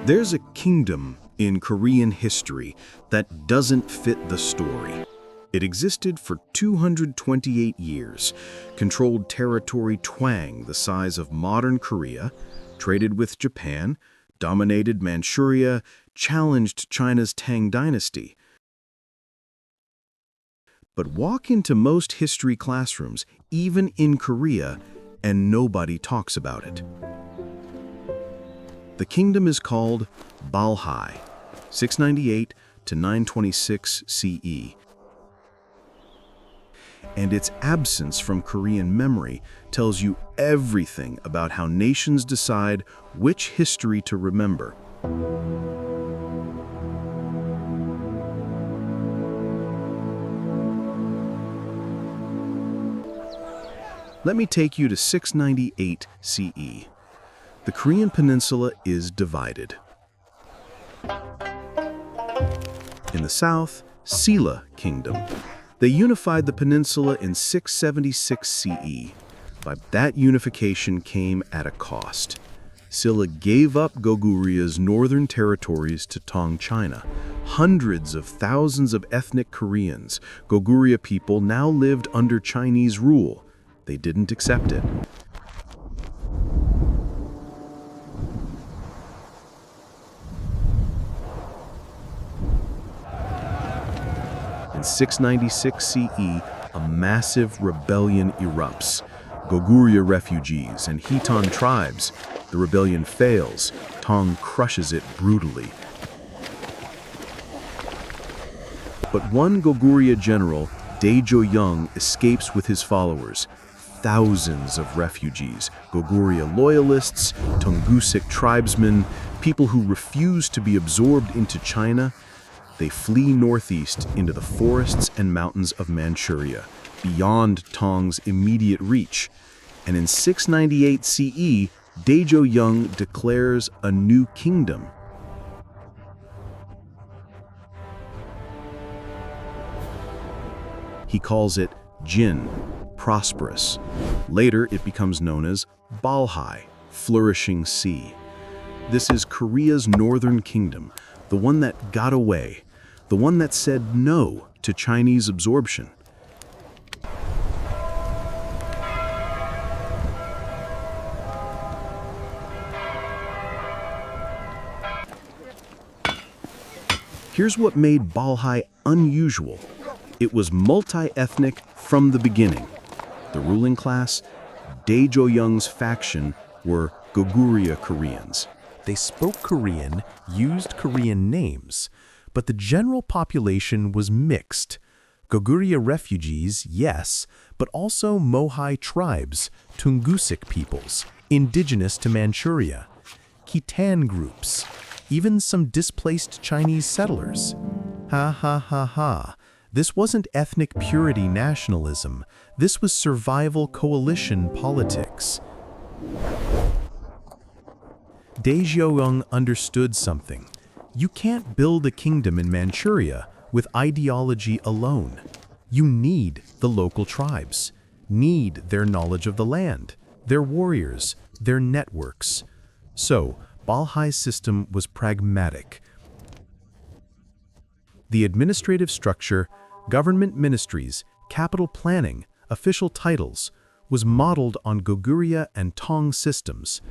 There's a kingdom in Korean history that doesn't fit the story. It existed for 228 years, controlled territory twang the size of modern Korea, traded with Japan, dominated Manchuria, challenged China's Tang dynasty. But walk into most history classrooms, even in Korea, and nobody talks about it. The kingdom is called Balhae, 698 to 926 CE. And its absence from Korean memory tells you everything about how nations decide which history to remember. Let me take you to 698 CE. The Korean peninsula is divided. In the south, Silla Kingdom. They unified the peninsula in 676 CE, but that unification came at a cost. Silla gave up Goguryeo northern territories to Tang China. Hundreds of thousands of ethnic Koreans, Goguryeo people, now lived under Chinese rule. They didn't accept it. In 696 CE, a massive rebellion erupts. Goguryeo refugees and Khitan tribes. The rebellion fails. Tang crushes it brutally. But one Goguryeo general, Daejo-young, escapes with his followers. Thousands of refugees, Goguryeo loyalists, Tungusic tribesmen, people who refuse to be absorbed into China. They flee northeast into the forests and mountains of Manchuria, beyond Tang's immediate reach. And in 698 CE, Daejo-young declares a new kingdom. He calls it Jin, prosperous. Later, it becomes known as Balhae, flourishing sea. This is Korea's northern kingdom, the one that got away, the one that said no to Chinese absorption. Here's what made Balhae unusual. It was multi-ethnic from the beginning. The ruling class, Daejo-young's faction, were Goguryeo Koreans. They spoke Korean, used Korean names, but the general population was mixed. Goguryeo refugees, yes, but also Mohai tribes, Tungusic peoples, indigenous to Manchuria, Khitan groups, even some displaced Chinese settlers. Ha ha ha ha. This wasn't ethnic purity nationalism. This was survival coalition politics. Daejo-young understood something. You can't build a kingdom in Manchuria with ideology alone. You need the local tribes, need their knowledge of the land, their warriors, their networks. So, Balhae's system was pragmatic. The administrative structure, government ministries, capital planning, official titles, was modeled on Goguryeo and Tang systems.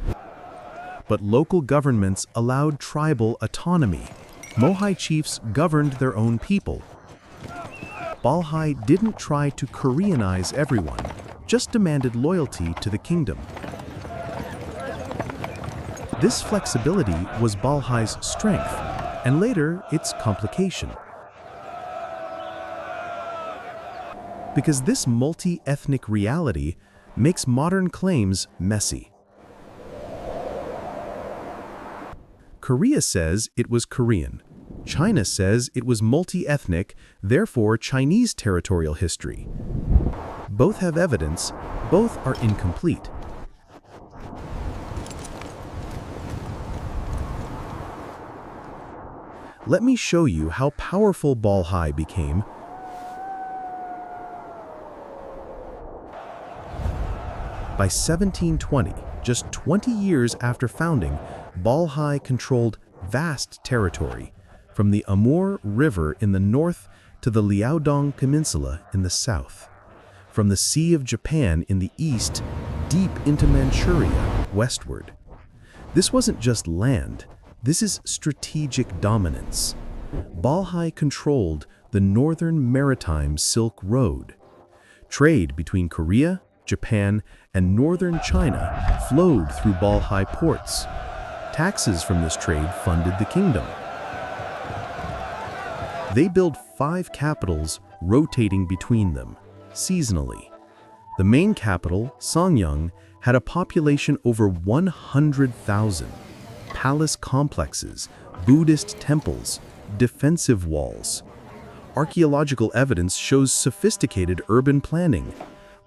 But local governments allowed tribal autonomy. Mohai chiefs governed their own people. Balhae didn't try to Koreanize everyone, just demanded loyalty to the kingdom. This flexibility was Balhae's strength, and later its complication. Because this multi-ethnic reality makes modern claims messy. Korea says it was Korean. China says it was multi-ethnic, therefore Chinese territorial history. Both have evidence, both are incomplete. Let me show you how powerful Balhae became. By 1720, just 20 years after founding, Balhae controlled vast territory, from the Amur River in the north to the Liaodong Peninsula in the south, from the Sea of Japan in the east deep into Manchuria westward. This wasn't just land, this is strategic dominance. Balhae controlled the northern maritime Silk Road. Trade between Korea, Japan, and northern China flowed through Balhae ports. Taxes from this trade funded the kingdom. They built 5 capitals, rotating between them, seasonally. The main capital, Songyeong, had a population over 100,000. Palace complexes, Buddhist temples, defensive walls. Archaeological evidence shows sophisticated urban planning,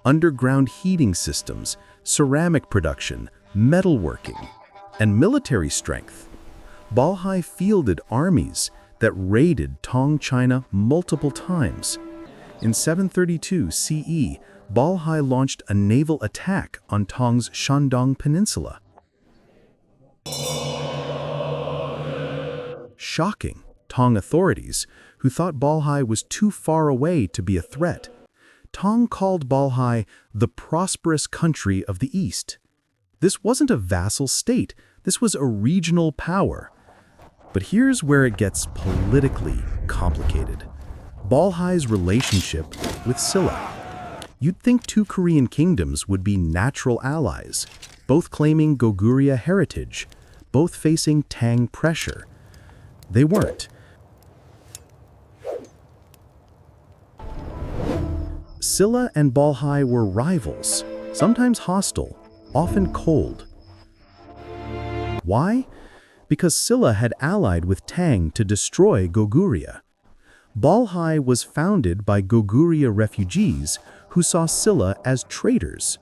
underground heating systems, ceramic production, metalworking, and military strength. Balhae fielded armies that raided Tang China multiple times. In 732 CE, Balhae launched a naval attack on Tang's Shandong Peninsula. Shocking Tang authorities, who thought Balhae was too far away to be a threat. Tang called Balhae the prosperous country of the East. This wasn't a vassal state, this was a regional power. But here's where it gets politically complicated. Balhae's relationship with Silla. You'd think 2 Korean kingdoms would be natural allies, both claiming Goguryeo heritage, both facing Tang pressure. They weren't. Silla and Balhae were rivals, sometimes hostile, often cold. Why? Because Silla had allied with Tang to destroy Goguryeo. Balhae was founded by Goguryeo refugees who saw Silla as traitors.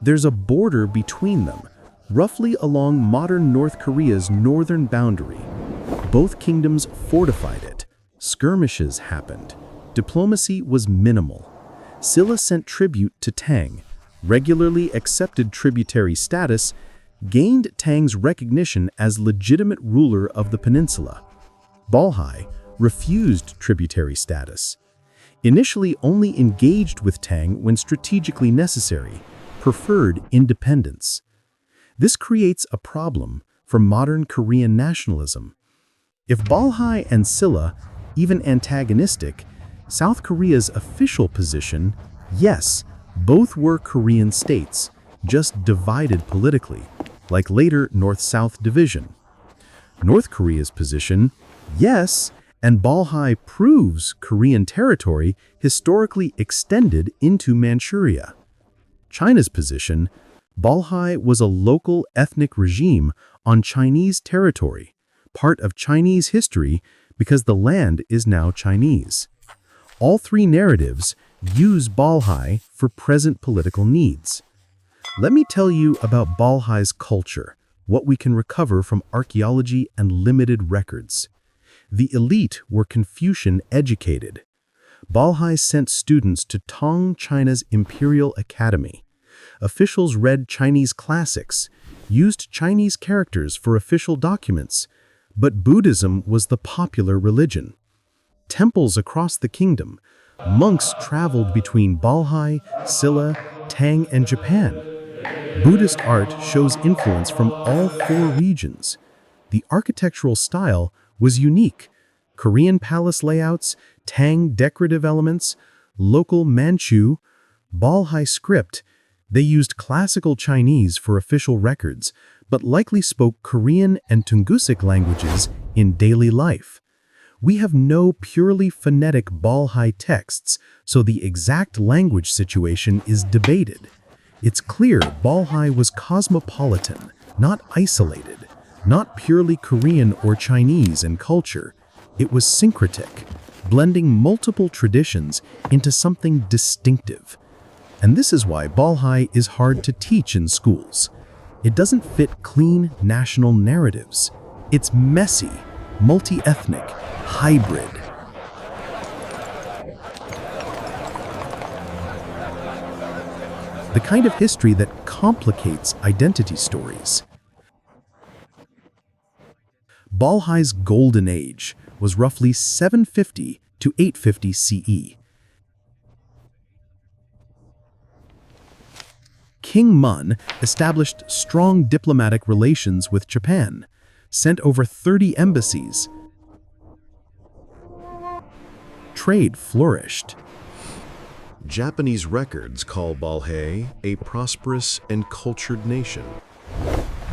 There's a border between them, roughly along modern North Korea's northern boundary. Both kingdoms fortified it. Skirmishes happened. Diplomacy was minimal. Silla sent tribute to Tang, regularly accepted tributary status, gained Tang's recognition as legitimate ruler of the peninsula. Balhae refused tributary status. Initially only engaged with Tang when strategically necessary, preferred independence. This creates a problem for modern Korean nationalism. If Balhae and Silla, even antagonistic, South Korea's official position, yes, both were Korean states, just divided politically, like later North-South division. North Korea's position, yes, and Balhae proves Korean territory historically extended into Manchuria. China's position, Balhae was a local ethnic regime on Chinese territory, part of Chinese history because the land is now Chinese. All 3 narratives use Balhae for present political needs. Let me tell you about Balhae's culture, what we can recover from archaeology and limited records. The elite were Confucian educated. Balhae sent students to Tang China's Imperial Academy. Officials read Chinese classics, used Chinese characters for official documents, but Buddhism was the popular religion. Temples across the kingdom, monks traveled between Balhae, Silla, Tang, and Japan. Buddhist art shows influence from all 4 regions. The architectural style was unique. Korean palace layouts, Tang decorative elements, local Manchu, Balhae script. They used classical Chinese for official records, but likely spoke Korean and Tungusic languages in daily life. We have no purely phonetic Balhae texts, so the exact language situation is debated. It's clear Balhae was cosmopolitan, not isolated, not purely Korean or Chinese in culture. It was syncretic, blending multiple traditions into something distinctive. And this is why Balhae is hard to teach in schools. It doesn't fit clean national narratives. It's messy, multi-ethnic, hybrid. The kind of history that complicates identity stories. Balhae's golden age was roughly 750 to 850 CE. King Mun established strong diplomatic relations with Japan, sent over 30 embassies. Trade flourished. Japanese records call Balhae a prosperous and cultured nation.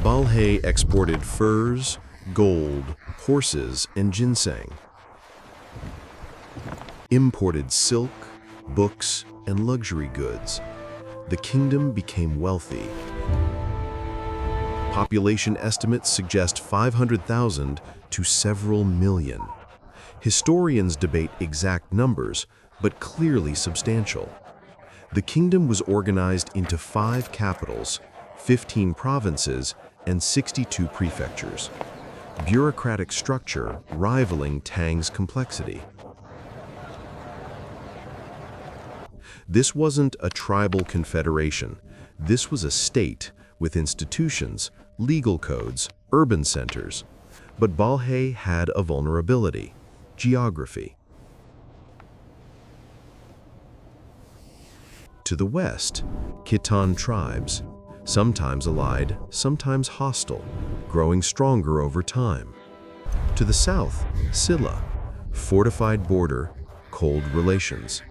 Balhae exported furs, gold, horses, and ginseng. Imported silk, books, and luxury goods. The kingdom became wealthy. Population estimates suggest 500,000 to several million. Historians debate exact numbers, but clearly substantial. The kingdom was organized into 5 capitals, 15 provinces, and 62 prefectures. Bureaucratic structure rivaling Tang's complexity. This wasn't a tribal confederation. This was a state with institutions, legal codes, urban centers. But Balhae had a vulnerability: geography. To the west, Khitan tribes, sometimes allied, sometimes hostile, growing stronger over time. To the south, Silla, fortified border, cold relations.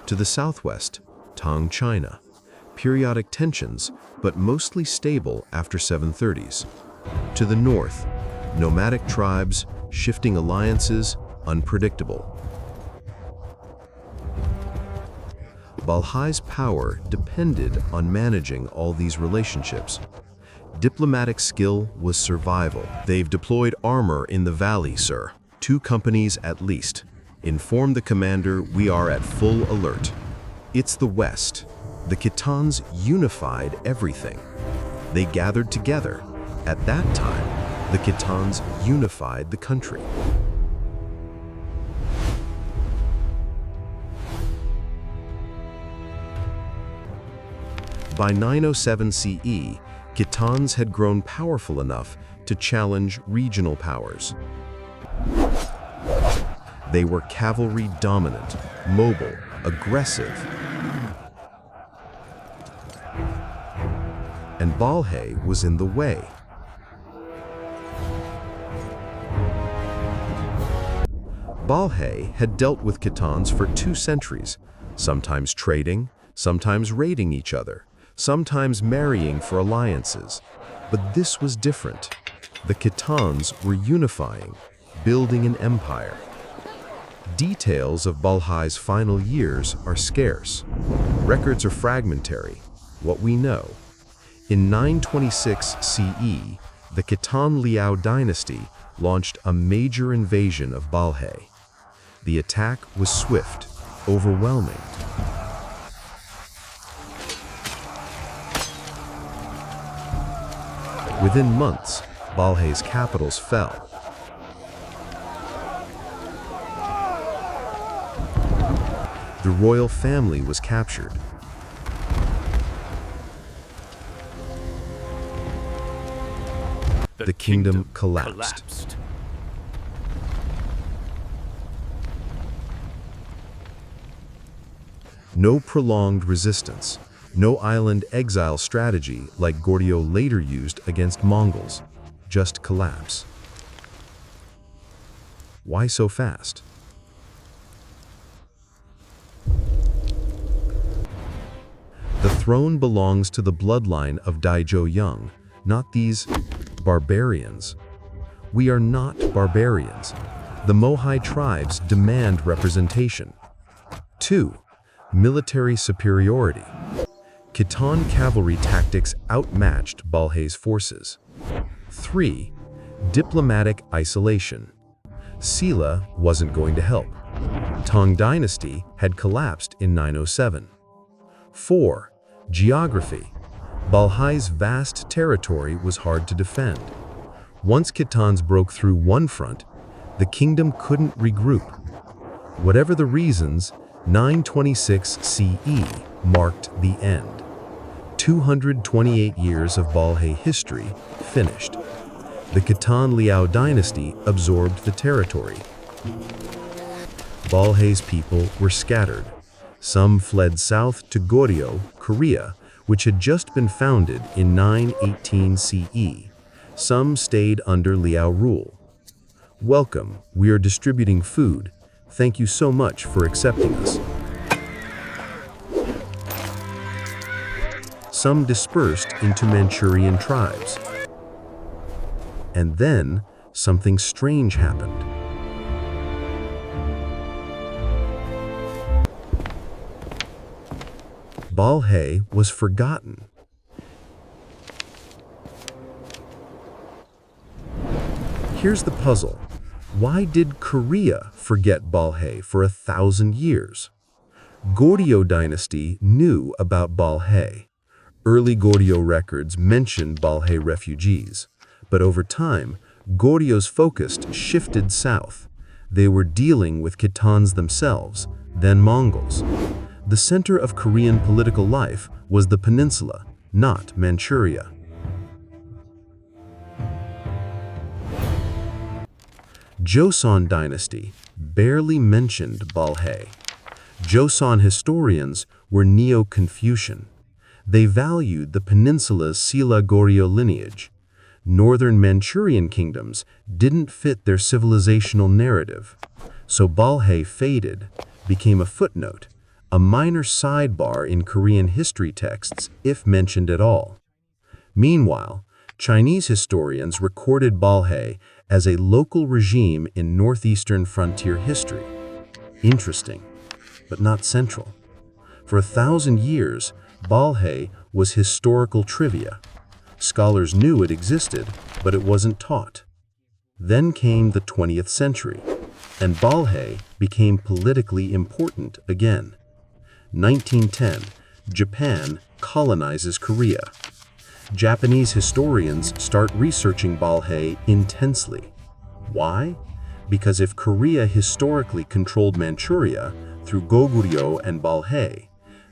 To the southwest, Tang China, periodic tensions, but mostly stable after 730s. To the north, nomadic tribes, shifting alliances, unpredictable. Balhae's power depended on managing all these relationships. Diplomatic skill was survival. They've deployed armor in the valley, sir. 2 companies at least. Inform the commander we are at full alert. It's the West. The Khitans unified everything. They gathered together. At that time, the Khitans unified the country. By 907 CE, Khitans had grown powerful enough to challenge regional powers. They were cavalry dominant, mobile, aggressive. And Balhae was in the way. Balhae had dealt with Khitans for 2 centuries, sometimes trading, sometimes raiding each other, sometimes marrying for alliances. But this was different. The Khitans were unifying, building an empire. Details of Balhae's final years are scarce. Records are fragmentary. What we know: in 926 CE, the Khitan Liao dynasty launched a major invasion of Balhae. The attack was swift, overwhelming. Within months, Balhae's capitals fell. The royal family was captured. The kingdom collapsed. No prolonged resistance, no island exile strategy like Goryeo later used against Mongols, just collapse. Why so fast? The throne belongs to the bloodline of Daijo Young, not these barbarians. We are not barbarians. The Mohai tribes demand representation. 2. Military superiority. Khitan cavalry tactics outmatched Balhae's forces. 3. Diplomatic isolation. Silla wasn't going to help. Tang dynasty had collapsed in 907. 4. Geography. Balhae's vast territory was hard to defend. Once Khitans broke through one front, the kingdom couldn't regroup. Whatever the reasons, 926 CE marked the end. 228 years of Balhae history finished. The Khitan Liao dynasty absorbed the territory. Balhae's people were scattered. Some fled south to Goryeo, Korea, which had just been founded in 918 CE. Some stayed under Liao rule. Welcome, we are distributing food. Thank you so much for accepting us. Some dispersed into Manchurian tribes. And then something strange happened. Balhae was forgotten. Here's the puzzle. Why did Korea forget Balhae for 1,000 years? Goryeo dynasty knew about Balhae. Early Goryeo records mentioned Balhae refugees, but over time, Goryeo's focus shifted south. They were dealing with Khitans themselves, then Mongols. The center of Korean political life was the peninsula, not Manchuria. Joseon dynasty barely mentioned Balhae. Joseon historians were Neo-Confucian. They valued the peninsula's Silla Goryeo lineage. Northern Manchurian kingdoms didn't fit their civilizational narrative. So Balhae faded, became a footnote, a minor sidebar in Korean history texts, if mentioned at all. Meanwhile, Chinese historians recorded Balhae as a local regime in northeastern frontier history. Interesting, but not central. For 1,000 years, Balhae was historical trivia. Scholars knew it existed, but it wasn't taught. Then came the 20th century, and Balhae became politically important again. 1910, Japan colonizes Korea. Japanese historians start researching Balhae intensely. Why? Because if Korea historically controlled Manchuria through Goguryeo and Balhae,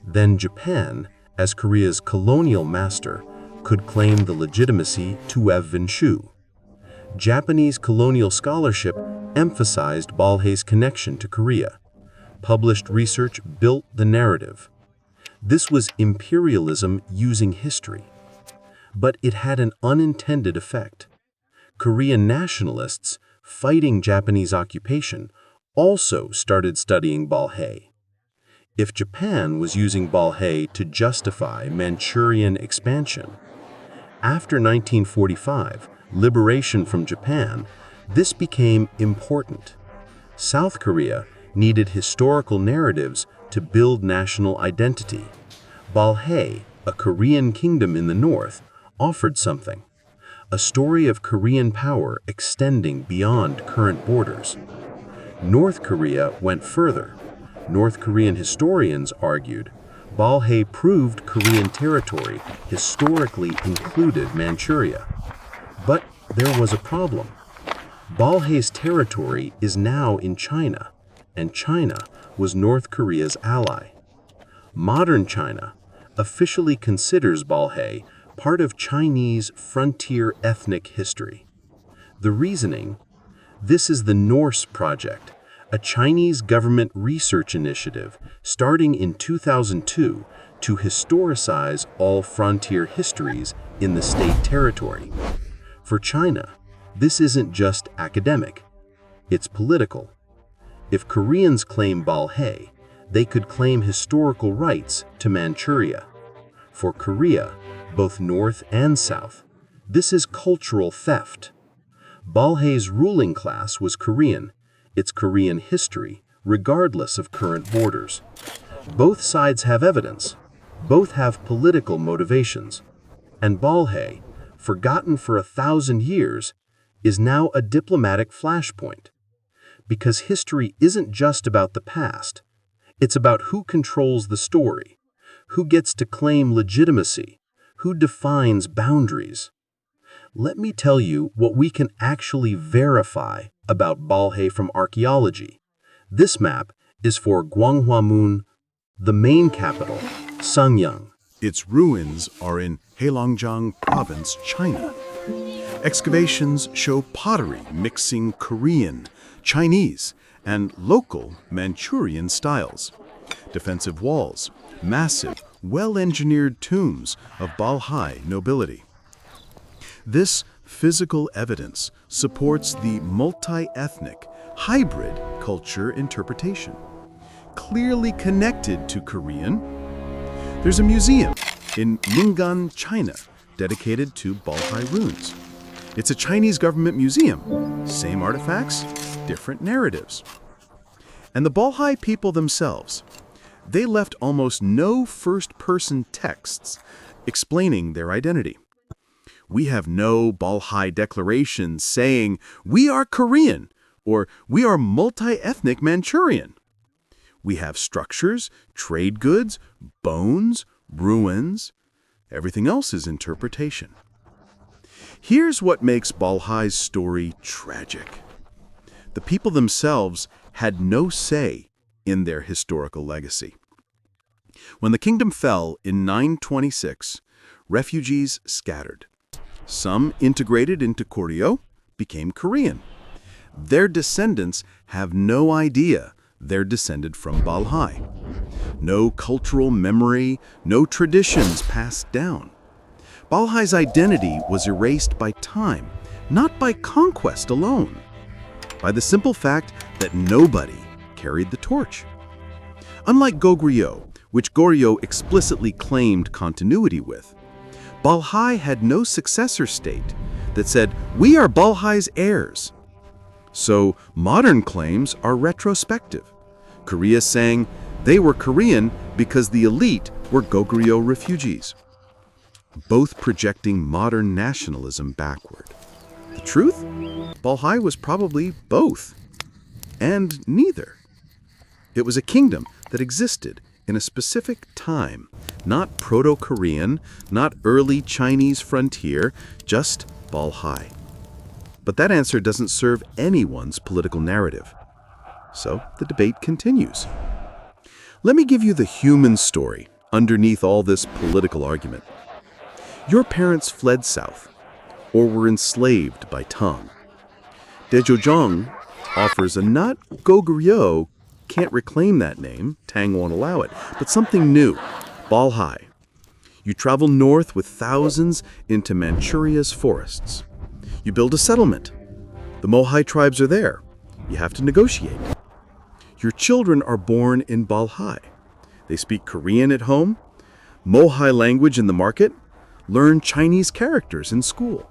then Japan, as Korea's colonial master, could claim the legitimacy to have Vinshu. Japanese colonial scholarship emphasized Balhae's connection to Korea. Published research built the narrative. This was imperialism using history. But it had an unintended effect. Korean nationalists, fighting Japanese occupation, also started studying Balhae. If Japan was using Balhae to justify Manchurian expansion, after 1945, liberation from Japan, this became important. South Korea needed historical narratives to build national identity. Balhae, a Korean kingdom in the north, offered something, a story of Korean power extending beyond current borders. North Korea went further. North Korean historians argued Balhae proved Korean territory historically included Manchuria. But there was a problem. Balhae's territory is now in China, and China was North Korea's ally. Modern China officially considers Balhae part of Chinese frontier ethnic history. The reasoning? This is the Norse Project, a Chinese government research initiative starting in 2002 to historicize all frontier histories in the state territory. For China, this isn't just academic, it's political. If Koreans claim Balhae, they could claim historical rights to Manchuria. For Korea, both North and South, this is cultural theft. Balhae's ruling class was Korean, its Korean history, regardless of current borders. Both sides have evidence, both have political motivations. And Balhae, forgotten for 1,000 years, is now a diplomatic flashpoint. Because history isn't just about the past, it's about who controls the story, who gets to claim legitimacy, who defines boundaries. Let me tell you what we can actually verify about Balhae from archaeology. This map is for Gwanghwamun, the main capital, Sangyeong. Its ruins are in Heilongjiang Province, China. Excavations show pottery mixing Korean, Chinese, and local Manchurian styles. Defensive walls, massive, well-engineered tombs of Balhae nobility. This physical evidence supports the multi-ethnic, hybrid culture interpretation. Clearly connected to Korean, there's a museum in Ning'an, China, dedicated to Balhae runes. It's a Chinese government museum. Same artifacts, different narratives. And the Balhae people themselves, they left almost no first-person texts explaining their identity. We have no Balhae declarations saying, "We are Korean," or "We are multi-ethnic Manchurian." We have structures, trade goods, bones, ruins. Everything else is interpretation. Here's what makes Balhae's story tragic. The people themselves had no say in their historical legacy. When the kingdom fell in 926, refugees scattered. Some integrated into Goryeo, became Korean. Their descendants have no idea they're descended from Balhae. No cultural memory, no traditions passed down. Balhae's identity was erased by time, not by conquest alone, by the simple fact that nobody carried the torch. Unlike Goryeo, which Goryeo explicitly claimed continuity with, Balhae had no successor state that said, "We are Balhae's heirs." So modern claims are retrospective. Korea saying they were Korean because the elite were Goryeo refugees, both projecting modern nationalism backward. The truth? Balhae was probably both, and neither. It was a kingdom that existed in a specific time, not Proto-Korean, not early Chinese frontier, just Balhae. But that answer doesn't serve anyone's political narrative. So the debate continues. Let me give you the human story underneath all this political argument. Your parents fled south, or were enslaved by Tang. Daejojong offers a not Goryeo, can't reclaim that name, Tang won't allow it, but something new, Balhae. You travel north with thousands into Manchuria's forests. You build a settlement. The Mohai tribes are there. You have to negotiate. Your children are born in Balhae. They speak Korean at home, Mohai language in the market, learn Chinese characters in school.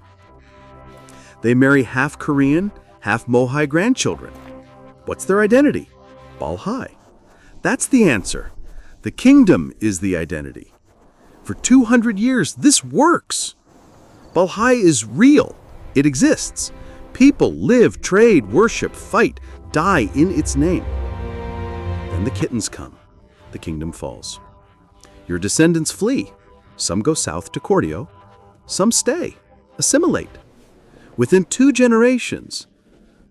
They marry half Korean, half Mohai grandchildren. What's their identity? Balhae. That's the answer. The kingdom is the identity. For 200 years, this works. Balhae is real. It exists. People live, trade, worship, fight, die in its name. Then the kittens come. The kingdom falls. Your descendants flee. Some go south to Goryeo. Some stay, assimilate. Within 2 generations,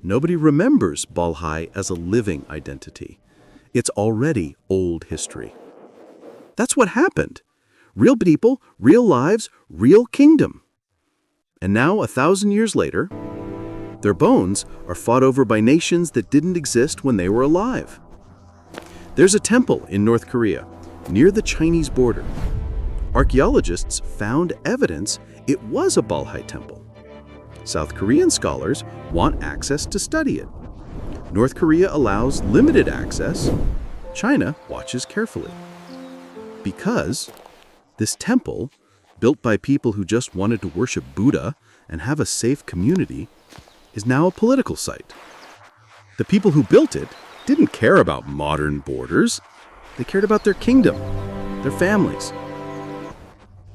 nobody remembers Balhae as a living identity. It's already old history. That's what happened. Real people, real lives, real kingdom. And now, 1,000 years later, their bones are fought over by nations that didn't exist when they were alive. There's a temple in North Korea, near the Chinese border. Archaeologists found evidence it was a Balhae temple. South Korean scholars want access to study it. North Korea allows limited access. China watches carefully. Because this temple, built by people who just wanted to worship Buddha and have a safe community, is now a political site. The people who built it didn't care about modern borders. They cared about their kingdom, their families.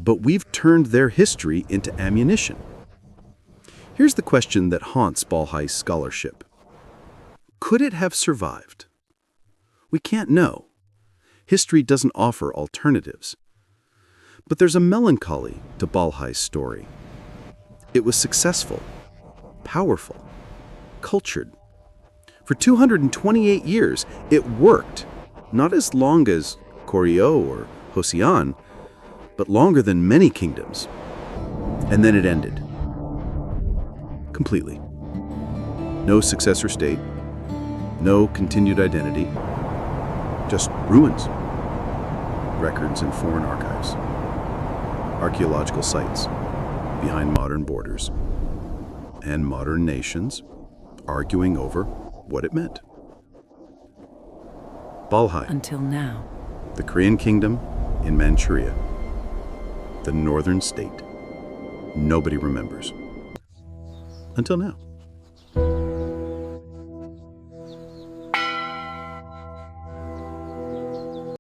But we've turned their history into ammunition. Here's the question that haunts Balhae's scholarship. Could it have survived? We can't know. History doesn't offer alternatives. But there's a melancholy to Balhae's story. It was successful, powerful, cultured. For 228 years, it worked, not as long as Goryeo or Joseon, but longer than many kingdoms. And then it ended. Completely. No successor state, no continued identity, just ruins, records in foreign archives, archaeological sites behind modern borders, and modern nations arguing over what it meant. Balhae, Until now. the Korean kingdom in Manchuria, the northern state. Nobody remembers. Until now.